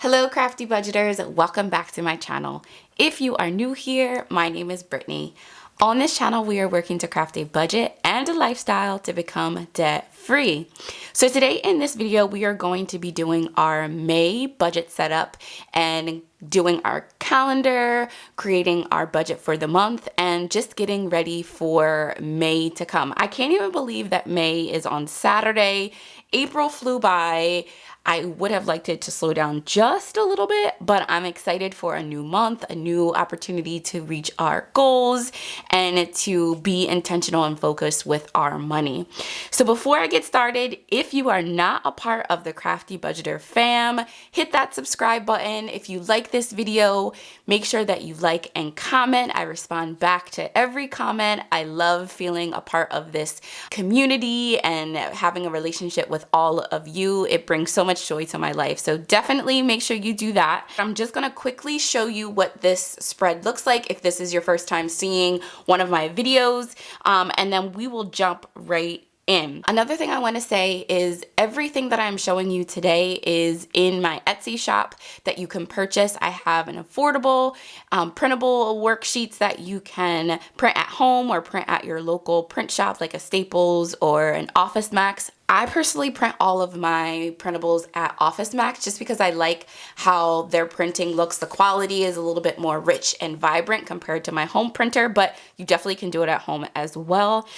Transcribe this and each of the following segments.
Hello crafty budgeters, welcome back to my channel. If you are new here, my name is Brittany. On this channel, we are working to craft a budget and a lifestyle to become debt-free. So today in this video, we are going to be doing our May budget setup and doing our calendar, creating our budget for the month, and just getting ready for May to come. I can't even believe that May is on Saturday. April flew by. I would have liked it to slow down just a little bit, but I'm excited for a new month, a new opportunity to reach our goals and to be intentional and focused with our money. So before I get started, if you are not a part of the Crafty Budgeter fam, hit that subscribe button. If you like this video, make sure that you like and comment. I respond back to every comment. I love feeling a part of this community and having a relationship with all of you. It brings so much joy to my life. So definitely make sure you do that. I'm just gonna quickly show you what this spread looks like if this is your first time seeing one of my videos, and then we will jump right in. Another thing I want to say is everything that I'm showing you today is in my Etsy shop that you can purchase. I have an affordable printable worksheets that you can print at home or print at your local print shop like a Staples or an Office Max. I personally print all of my printables at Office Max just because I like how their printing looks. The quality is a little bit more rich and vibrant compared to my home printer, but you definitely can do it at home as well.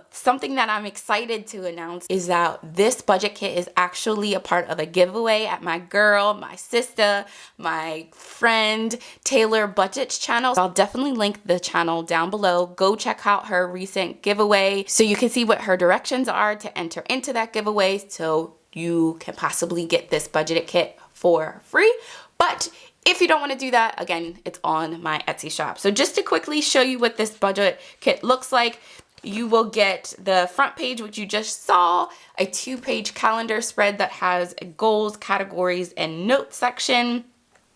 Something that I'm excited to announce is that this budget kit is actually a part of a giveaway at my girl, my sister, my friend Taylor Budget's channel. So I'll definitely link the channel down below. Go check out her recent giveaway so you can see what her directions are to enter into that giveaway so you can possibly get this budget kit for free. But if you don't want to do that, again, it's on my Etsy shop. So just to quickly show you what this budget kit looks like, you will get the front page, which you just saw, a 2-page calendar spread that has goals, categories, and notes section,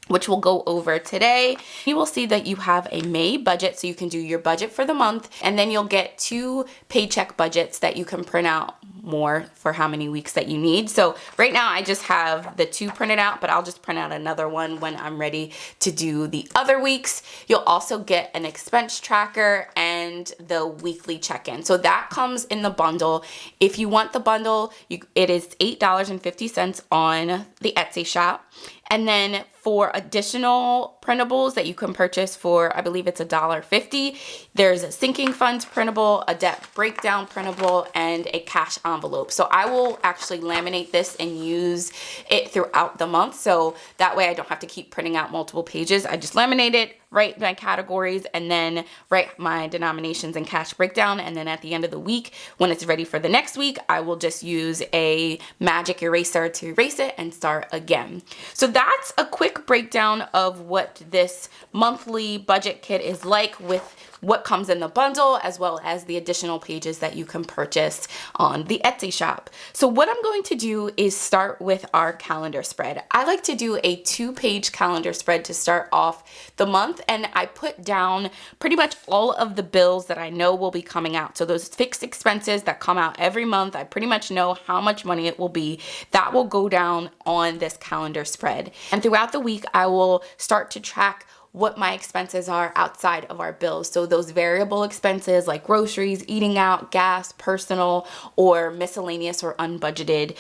which we'll go over today. You will see that you have a May budget, so you can do your budget for the month, and then you'll get 2 paycheck budgets that you can print out more for how many weeks that you need. So right now I just have the 2 printed out, but I'll just print out another one when I'm ready to do the other weeks. You'll also get an expense tracker and the weekly check-in. So that comes in the bundle. If you want the bundle, it is $8.50 on the Etsy shop. And then for additional printables that you can purchase for, I believe it's $1.50, there's a sinking funds printable, a debt breakdown printable, and a cash envelope. So I will actually laminate this and use it throughout the month. So that way I don't have to keep printing out multiple pages. I just laminate it, write my categories, and then write my denominations and cash breakdown. And then at the end of the week, when it's ready for the next week, I will just use a magic eraser to erase it and start again. So that's a quick breakdown of what this monthly budget kit is like with what comes in the bundle, as well as the additional pages that you can purchase on the Etsy shop. So what I'm going to do is start with our calendar spread. I like to do a 2-page calendar spread to start off the month, and I put down pretty much all of the bills that I know will be coming out. So those fixed expenses that come out every month, I pretty much know how much money it will be. That will go down on this calendar spread. And throughout the week, I will start to track what my expenses are outside of our bills. So those variable expenses like groceries, eating out, gas, personal, or miscellaneous or unbudgeted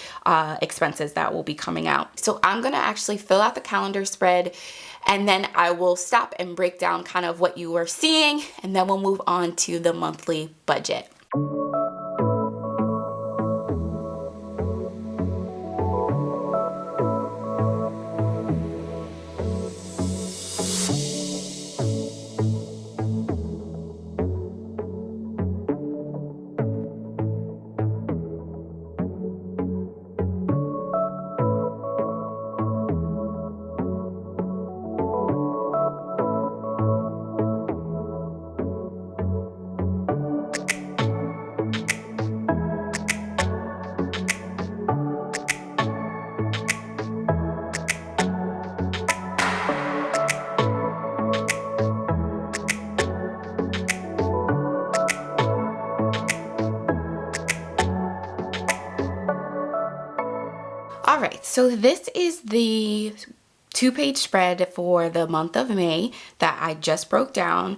expenses that will be coming out. So I'm gonna actually fill out the calendar spread, and then I will stop and break down kind of what you are seeing, and then we'll move on to the monthly budget. All right, so this is the 2-page spread for the month of May that I just broke down.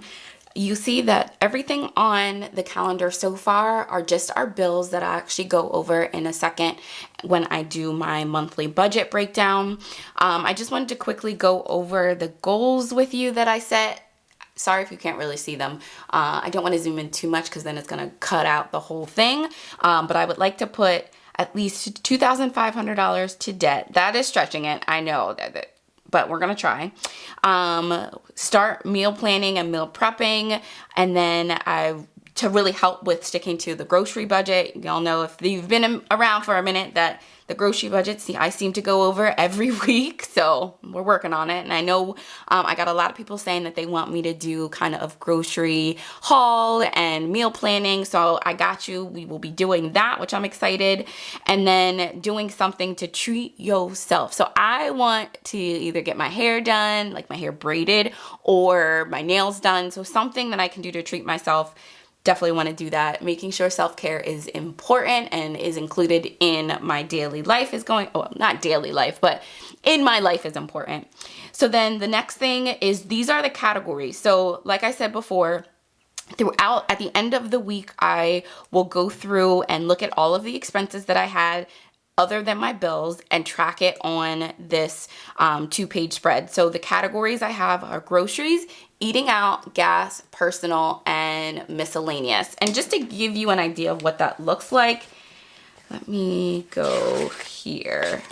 You see that everything on the calendar so far are just our bills that I actually go over in a second when I do my monthly budget breakdown. I just wanted to quickly go over the goals with you that I set. Sorry if you can't really see them. I don't want to zoom in too much because then it's going to cut out the whole thing. But I would like to put at least $2,500 to debt. That is stretching it. I know that, but we're gonna try. Start meal planning and meal prepping, and then to really help with sticking to the grocery budget. Y'all know if you've been around for a minute that the grocery budget, I seem to go over every week, so we're working on it. And I know I got a lot of people saying that they want me to do kind of grocery haul and meal planning, so I got you. We will be doing that, which I'm excited. And then doing something to treat yourself. So I want to either get my hair done, like my hair braided, or my nails done. So something that I can do to treat myself. Definitely want to do that. Making sure self-care is important and is included in my daily life not daily life, but in my life is important. So then the next thing is, these are the categories. So like I said before, throughout at the end of the week, I will go through and look at all of the expenses that I had other than my bills and track it on this 2-page spread. So the categories I have are groceries, eating out, gas, personal, and miscellaneous. And just to give you an idea of what that looks like, let me go here.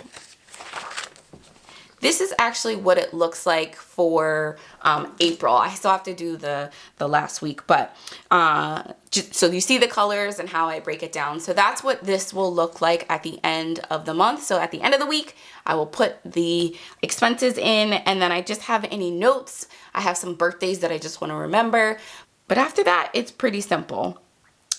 This is actually what it looks like for April. I still have to do the last week, but so you see the colors and how I break it down. So that's what this will look like at the end of the month. So at the end of the week, I will put the expenses in, and then I just have any notes. I have some birthdays that I just want to remember. But after that, it's pretty simple.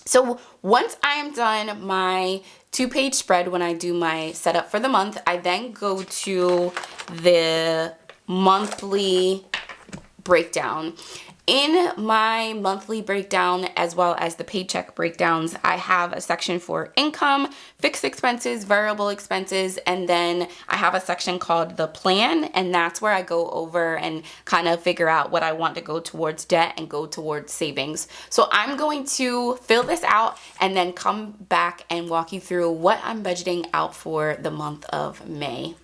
So once I am done my 2-page spread, when I do my setup for the month, I then go to the monthly breakdown. In my monthly breakdown, as well as the paycheck breakdowns, I have a section for income, fixed expenses, variable expenses, and then I have a section called the plan, and that's where I go over and kind of figure out what I want to go towards debt and go towards savings. So I'm going to fill this out and then come back and walk you through what I'm budgeting out for the month of May.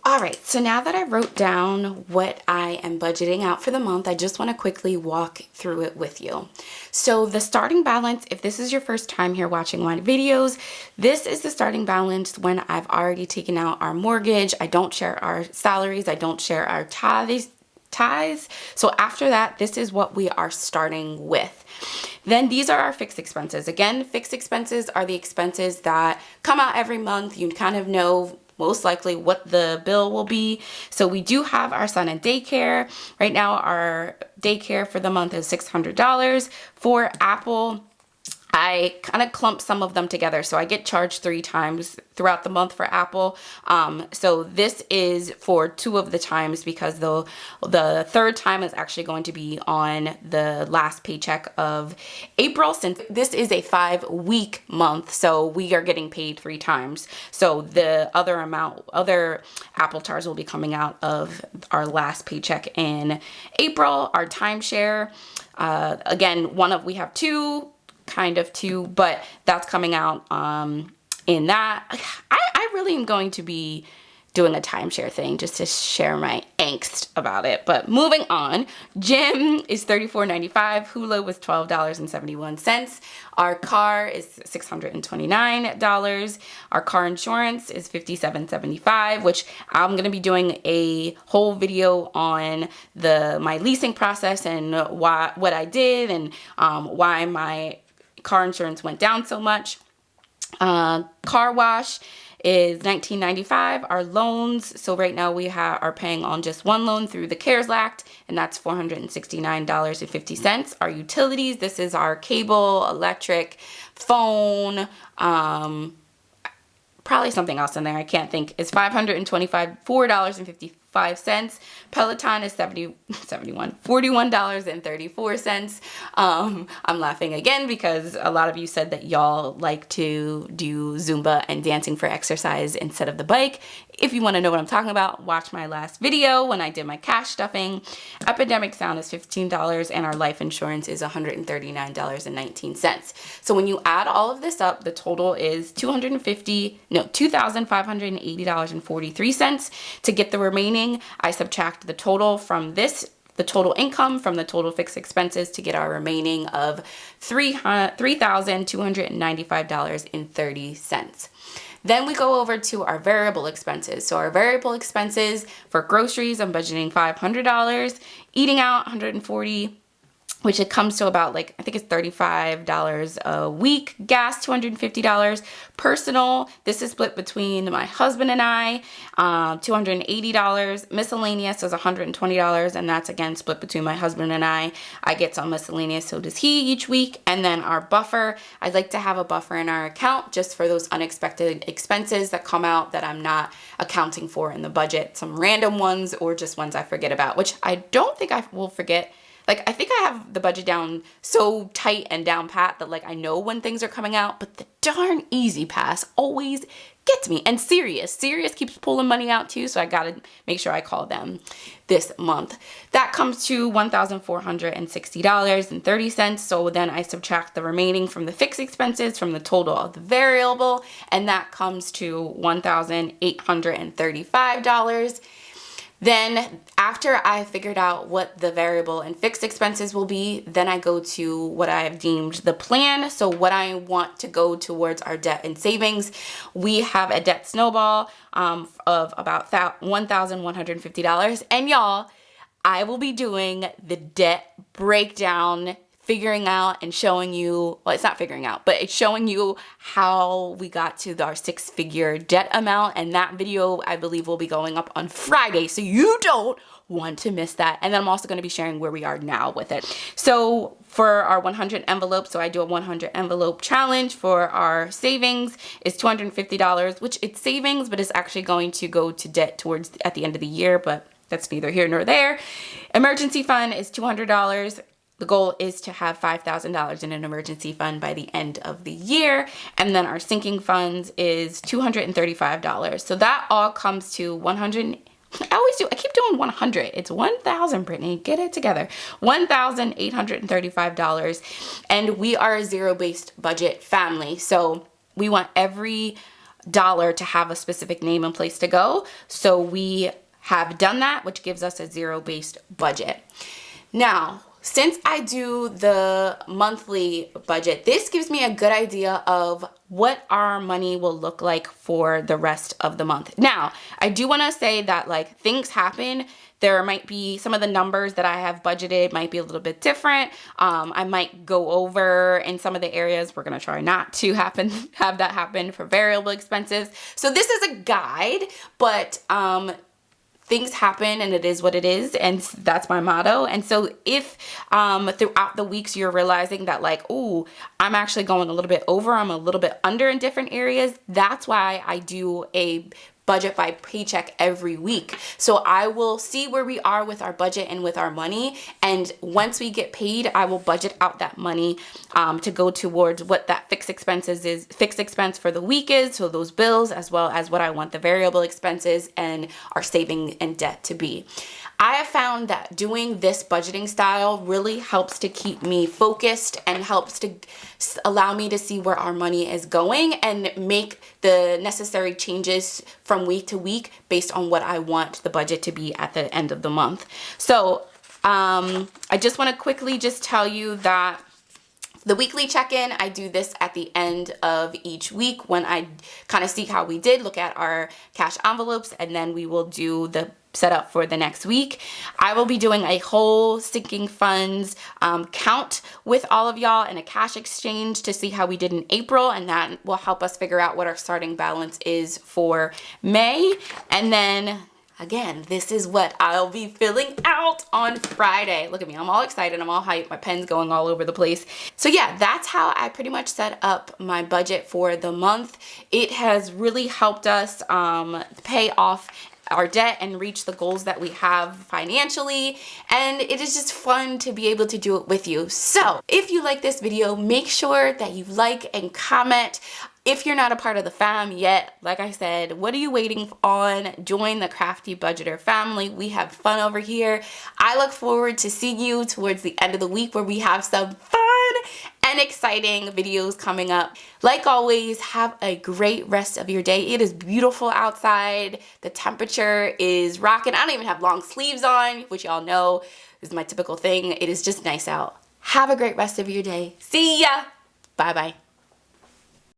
All right, so now that I wrote down what I am budgeting out for the month, I just want to quickly walk through it with you. So the starting balance, if this is your first time here watching my videos, this is the starting balance when I've already taken out our mortgage. I don't share our salaries. I don't share our tithes. So after that, this is what we are starting with. Then these are our fixed expenses. Again, fixed expenses are the expenses that come out every month. You kind of know most likely what the bill will be. So we do have our son in daycare. Right now, our daycare for the month is $600. For Apple, I kind of clump some of them together. So I get charged 3 times throughout the month for Apple. So this is for 2 of the times, because the 3rd time is actually going to be on the last paycheck of April, since this is a 5-week month. So we are getting paid 3 times. So the other Apple Tars will be coming out of our last paycheck in April. Our timeshare, again, we have 2, but that's coming out in that. I really am going to be doing a timeshare thing just to share my angst about it. But moving on, gym is $34.95. Hula was $12.71. Our car is $629. Our car insurance is $57.75, which I'm going to be doing a whole video on my leasing process and what I did and why my car insurance went down so much. Car wash is $19.95. Our loans, so right now we are paying on just one loan through the CARES Act, and that's $469.50. Our utilities, this is our cable, electric, phone, probably something else in there, I can't think, is $4.55. Peloton is $41.34. I'm laughing again because a lot of you said that y'all like to do Zumba and dancing for exercise instead of the bike. If you want to know what I'm talking about, watch my last video when I did my cash stuffing. Epidemic Sound is $15 and our life insurance is $139.19. So when you add all of this up, the total is $2,580.43. To get the remaining, I subtract the total from this, the total income from the total fixed expenses to get our remaining of $3,295.30. Then we go over to our variable expenses. So our variable expenses for groceries, I'm budgeting $500, eating out $140, which it comes to about like, I think it's $35 a week. Gas, $250. Personal, this is split between my husband and I, $280. Miscellaneous is $120, and that's again split between my husband and I. I get some miscellaneous, so does he each week. And then our buffer, I'd like to have a buffer in our account just for those unexpected expenses that come out that I'm not accounting for in the budget. Some random ones or just ones I forget about, which I don't think I will forget. Like, I think I have the budget down so tight and down pat that, like, I know when things are coming out, but the darn Easy Pass always gets me. And Sirius keeps pulling money out too, so I gotta make sure I call them this month. That comes to $1,460.30. So then I subtract the remaining from the fixed expenses from the total of the variable, and that comes to $1,835. Then after I figured out what the variable and fixed expenses will be, then I go to what I have deemed the plan. So what I want to go towards our debt and savings. We have a debt snowball of about $1,150. And y'all, I will be doing the debt breakdown, figuring out and showing you, well, it's not figuring out, but it's showing you how we got to our 6-figure debt amount. And that video, I believe, will be going up on Friday. So you don't want to miss that. And then I'm also going to be sharing where we are now with it. So for our 100 envelopes, so I do a 100 envelope challenge for our savings is $250, which it's savings, but it's actually going to go to debt towards at the end of the year, but that's neither here nor there. Emergency fund is $200. The goal is to have $5,000 in an emergency fund by the end of the year. And then our sinking funds is $235. So that all comes to 100. I keep doing 100. It's 1,000, Brittany. Get it together. $1,835. And we are a zero-based budget family. So we want every dollar to have a specific name and place to go. So we have done that, which gives us a zero-based budget. Now, since I do the monthly budget, this gives me a good idea of what our money will look like for the rest of the month. Now, I do want to say that, like, things happen. There might be some of the numbers that I have budgeted might be a little bit different. I might go over in some of the areas. We're going to try not to have that happen for variable expenses. So this is a guide, but things happen and it is what it is, and that's my motto. And so if throughout the weeks you're realizing that, like, oh, I'm actually going a little bit over, I'm a little bit under in different areas, that's why I do a budget by paycheck every week. So I will see where we are with our budget and with our money, and once we get paid, I will budget out that money to go towards what that fixed expense for the week is, so those bills, as well as what I want the variable expenses and our saving and debt to be. I have found that doing this budgeting style really helps to keep me focused and helps to allow me to see where our money is going and make the necessary changes from from week to week based on what I want the budget to be at the end of the month. So I just want to quickly just tell you that the weekly check-in, I do this at the end of each week when I kind of see how we did, look at our cash envelopes, and then we will do the setup for the next week. I will be doing a whole sinking funds count with all of y'all and a cash exchange to see how we did in April, and that will help us figure out what our starting balance is for May. And then again, this is what I'll be filling out on Friday. Look at me, I'm all excited, I'm all hyped, my pen's going all over the place. So yeah, that's how I pretty much set up my budget for the month. It has really helped us pay off our debt and reach the goals that we have financially, and it is just fun to be able to do it with you. So if you like this video, make sure that you like and comment. If you're not a part of the fam yet, like I said, what are you waiting on? Join the Crafty Budgeter family. We have fun over here. I look forward to seeing you towards the end of the week where we have some fun and exciting videos coming up. Like always, have a great rest of your day. It is beautiful outside. The temperature is rocking. I don't even have long sleeves on, which y'all know is my typical thing. It is just nice out. Have a great rest of your day. See ya. Bye-bye.